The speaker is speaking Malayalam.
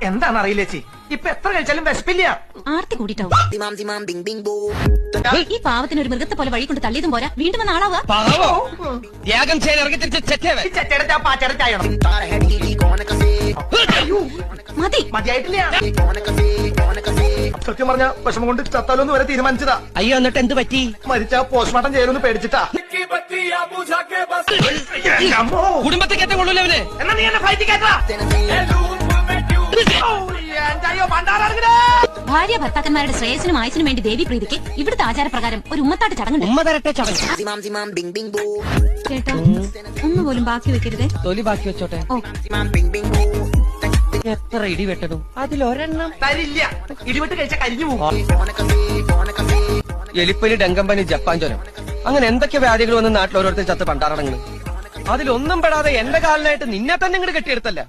എന്താണ് അറിയില്ല ചേച്ചി, ഇപ്പൊ എത്ര കഴിച്ചാലും വിശപ്പില്ല. ആർത്തി കൂടിയിട്ടാവും. ഈ പാവത്തിന് ഒരു മൃഗത്തെ പോലെ വഴി കൊണ്ട് തള്ളിയതും പോരാ, വീണ്ടും വന്ന ആളാവുക. പാവോ ത്യാഗം ചെയ്യാൻ ഇറങ്ങി തിരിച്ച് ചെറ്റേവൻ. ഈ ചെറ്റയുടെ ചാ പാച്ചയുടെ ചായണം. മതി. മതിയായിട്ടില്ല. സത്യം പറഞ്ഞ വിഷമം കൊണ്ട് ചത്താലോന്ന് വരെ തീരുമാനിച്ചതാ. അയ്യോ എന്നിട്ട് എന്ത് പറ്റി? മരിച്ച പോസ്റ്റ്മോർട്ടം ചെയ്യലൊന്ന് പേടിച്ചിട്ടാ. കുടുംബത്തെ കയറ്റം കൊള്ളൂലവന്. എന്നാ നീ എന്നെ ഫ്ലൈറ്റ് കയറ്റാ. ഭാര്യ ഭർത്താക്കന്മാരുടെ ശ്രേയസിനും ആയുസിനും വേണ്ടി ദേവി പ്രീതിക്ക് ഇവിടുത്തെ ആചാരപ്രകാരം ഒരു ഉമ്മത്താട്ട് ചടങ്ങുണ്ട്. ഉമ്മ തരട്ടെ ചടങ്ങ്. കേട്ടോ, ഒന്നുപോലും ബാക്കി വെക്കരുതേ. തൊലി ബാക്കി വെച്ചോട്ടെ. ഓ, എത്ര ഇടി വെട്ടണം, അതിലൊരെണ്ണം തരില്ല. ഇടിവിട്ട് കഴിച്ച കരിഞ്ഞു പോകും. എലിപ്പനി, ഡെങ്കമ്പനി, ജപ്പാൻ ജ്വരം, അങ്ങനെ എന്തൊക്കെ വ്യാധികൾ വന്ന് നാട്ടിൽ ഓരോരുത്തർ ചത്ത് പണ്ടാറടങ്ങുന്നു. അതിലൊന്നും പെടാതെ എന്റെ കാലിനായിട്ട് നിന്നെ തന്നെ ഇങ്ങോട്ട് കെട്ടിയെടുത്തല്ല.